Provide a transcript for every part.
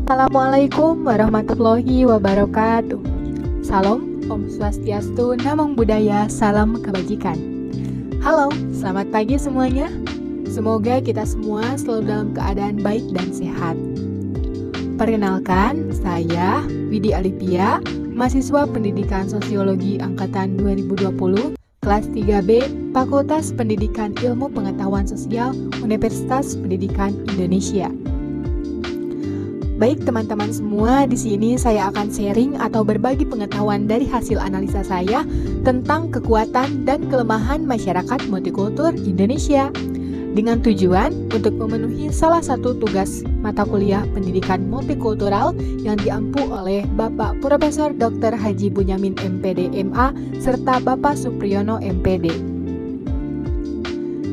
Assalamualaikum warahmatullahi wabarakatuh. Salam, Om Swastiastu, Namo Buddhaya, salam kebajikan. Halo, selamat pagi semuanya. Semoga kita semua selalu dalam keadaan baik dan sehat. Perkenalkan, saya Widi Alipia, mahasiswa Pendidikan Sosiologi Angkatan 2020, kelas 3B, Fakultas Pendidikan Ilmu Pengetahuan Sosial, Universitas Pendidikan Indonesia. Baik teman-teman semua, di sini saya akan sharing atau berbagi pengetahuan dari hasil analisa saya tentang kekuatan dan kelemahan masyarakat multikultur Indonesia dengan tujuan untuk memenuhi salah satu tugas mata kuliah pendidikan multikultural yang diampu oleh Bapak Profesor Dr. Haji Bunyamin MPD MA serta Bapak Supriyono MPD.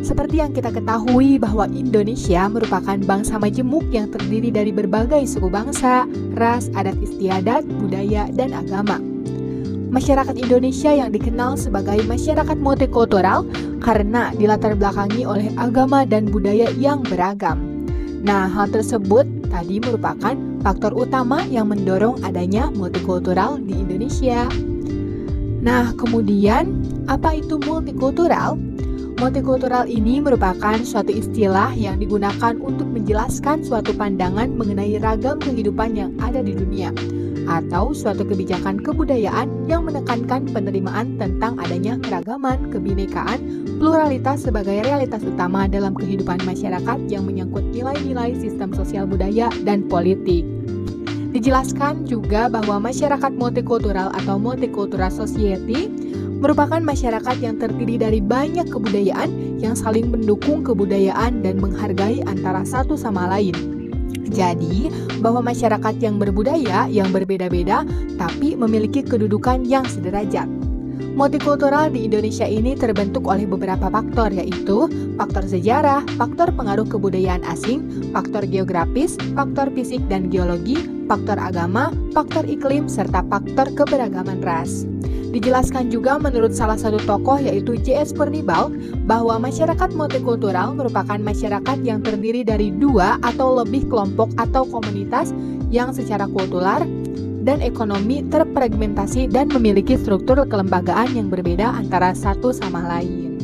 Seperti yang kita ketahui bahwa Indonesia merupakan bangsa majemuk yang terdiri dari berbagai suku bangsa, ras, adat istiadat, budaya, dan agama. Masyarakat Indonesia yang dikenal sebagai masyarakat multikultural karena dilatar belakangi oleh agama dan budaya yang beragam. Nah, hal tersebut tadi merupakan faktor utama yang mendorong adanya multikultural di Indonesia. Nah, kemudian apa itu multikultural? Multikultural ini merupakan suatu istilah yang digunakan untuk menjelaskan suatu pandangan mengenai ragam kehidupan yang ada di dunia atau suatu kebijakan kebudayaan yang menekankan penerimaan tentang adanya keragaman, kebinekaan, pluralitas sebagai realitas utama dalam kehidupan masyarakat yang menyangkut nilai-nilai sistem sosial budaya dan politik. Dijelaskan juga bahwa masyarakat multikultural atau multicultural society merupakan masyarakat yang terdiri dari banyak kebudayaan yang saling mendukung kebudayaan dan menghargai antara satu sama lain. Jadi, bahwa masyarakat yang berbudaya yang berbeda-beda tapi memiliki kedudukan yang sederajat. Multikultural di Indonesia ini terbentuk oleh beberapa faktor, yaitu faktor sejarah, faktor pengaruh kebudayaan asing, faktor geografis, faktor fisik dan geologi, faktor agama, faktor iklim, serta faktor keberagaman ras. Dijelaskan juga menurut salah satu tokoh yaitu J.S. Purnibal bahwa masyarakat multikultural merupakan masyarakat yang terdiri dari dua atau lebih kelompok atau komunitas yang secara kultural dan ekonomi terfragmentasi dan memiliki struktur kelembagaan yang berbeda antara satu sama lain.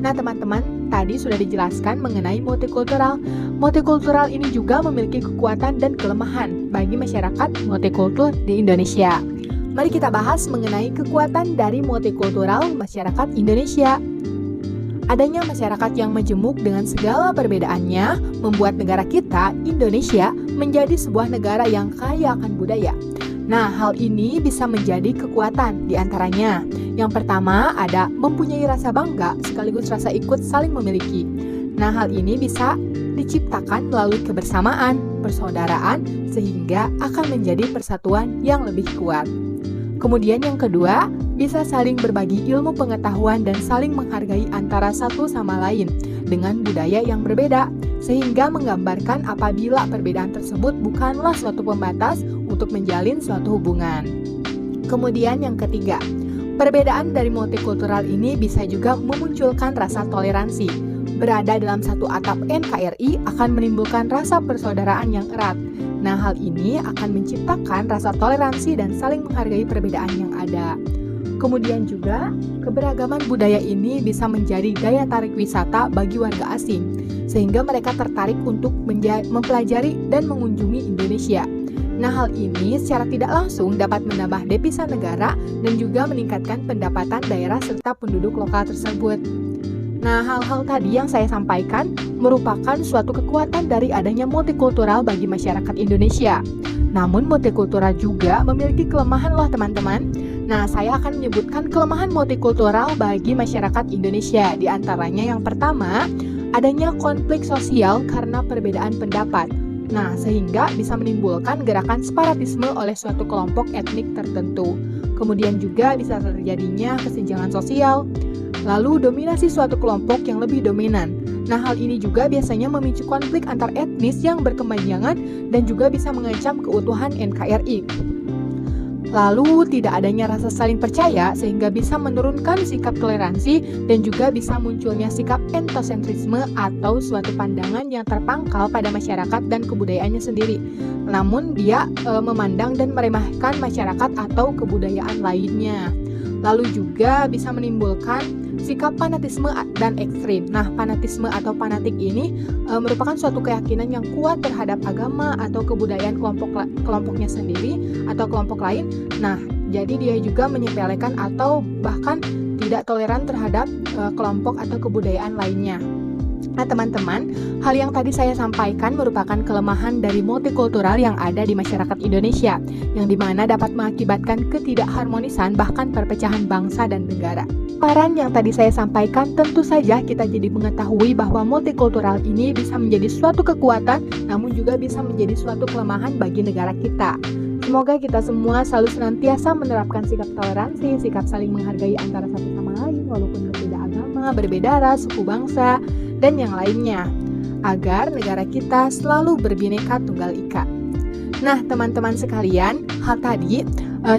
Nah teman-teman, tadi sudah dijelaskan mengenai multikultural. Multikultural ini juga memiliki kekuatan dan kelemahan bagi masyarakat multikultur di Indonesia. Mari kita bahas mengenai kekuatan dari multikultural masyarakat Indonesia. Adanya masyarakat yang majemuk dengan segala perbedaannya membuat negara kita, Indonesia, menjadi sebuah negara yang kaya akan budaya. Nah, hal ini bisa menjadi kekuatan di antaranya. Yang pertama ada mempunyai rasa bangga sekaligus rasa ikut saling memiliki. Nah, hal ini bisa diciptakan melalui kebersamaan, persaudaraan, sehingga akan menjadi persatuan yang lebih kuat. Kemudian yang kedua, bisa saling berbagi ilmu pengetahuan dan saling menghargai antara satu sama lain dengan budaya yang berbeda, sehingga menggambarkan apabila perbedaan tersebut bukanlah suatu pembatas untuk menjalin suatu hubungan. Kemudian yang ketiga, perbedaan dari multikultural ini bisa juga memunculkan rasa toleransi. Berada dalam satu atap NKRI akan menimbulkan rasa persaudaraan yang erat. Nah, hal ini akan menciptakan rasa toleransi dan saling menghargai perbedaan yang ada. Kemudian juga, keberagaman budaya ini bisa menjadi daya tarik wisata bagi warga asing, sehingga mereka tertarik untuk mempelajari dan mengunjungi Indonesia. Nah, hal ini secara tidak langsung dapat menambah devisa negara dan juga meningkatkan pendapatan daerah serta penduduk lokal tersebut. Nah, hal-hal tadi yang saya sampaikan merupakan suatu kekuatan dari adanya multikultural bagi masyarakat Indonesia. Namun multikultural juga memiliki kelemahan loh teman-teman. Nah, saya akan menyebutkan kelemahan multikultural bagi masyarakat Indonesia. Di antaranya yang pertama, adanya konflik sosial karena perbedaan pendapat. Nah, sehingga bisa menimbulkan gerakan separatisme oleh suatu kelompok etnik tertentu. Kemudian juga bisa terjadinya kesenjangan sosial. Lalu dominasi suatu kelompok yang lebih dominan. Nah, hal ini juga biasanya memicu konflik antar etnis yang berkepanjangan dan juga bisa mengancam keutuhan NKRI. Lalu tidak adanya rasa saling percaya sehingga bisa menurunkan sikap toleransi dan juga bisa munculnya sikap etnosentrisme atau suatu pandangan yang terpangkal pada masyarakat dan kebudayaannya sendiri. Namun dia memandang dan meremehkan masyarakat atau kebudayaan lainnya. Lalu juga bisa menimbulkan sikap fanatisme dan ekstrim. Nah, fanatisme atau fanatik ini merupakan suatu keyakinan yang kuat terhadap agama atau kebudayaan kelompoknya sendiri atau kelompok lain. Nah, jadi dia juga menyepelekan atau bahkan tidak toleran terhadap kelompok atau kebudayaan lainnya. Nah teman-teman, hal yang tadi saya sampaikan merupakan kelemahan dari multikultural yang ada di masyarakat Indonesia, yang dimana dapat mengakibatkan ketidakharmonisan bahkan perpecahan bangsa dan negara. Paparan yang tadi saya sampaikan tentu saja kita jadi mengetahui bahwa multikultural ini bisa menjadi suatu kekuatan, namun juga bisa menjadi suatu kelemahan bagi negara kita. Semoga kita semua selalu senantiasa menerapkan sikap toleransi, sikap saling menghargai antara satu sama lain, walaupun berbeda agama, berbeda ras, suku bangsa, dan yang lainnya, agar negara kita selalu berbineka tunggal ika. Nah, teman-teman sekalian, hal tadi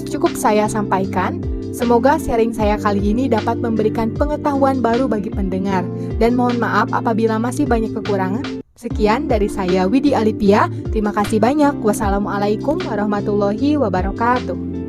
cukup saya sampaikan. Semoga sharing saya kali ini dapat memberikan pengetahuan baru bagi pendengar. Dan mohon maaf apabila masih banyak kekurangan. Sekian dari saya, Widi Alipia. Terima kasih banyak. Wassalamualaikum warahmatullahi wabarakatuh.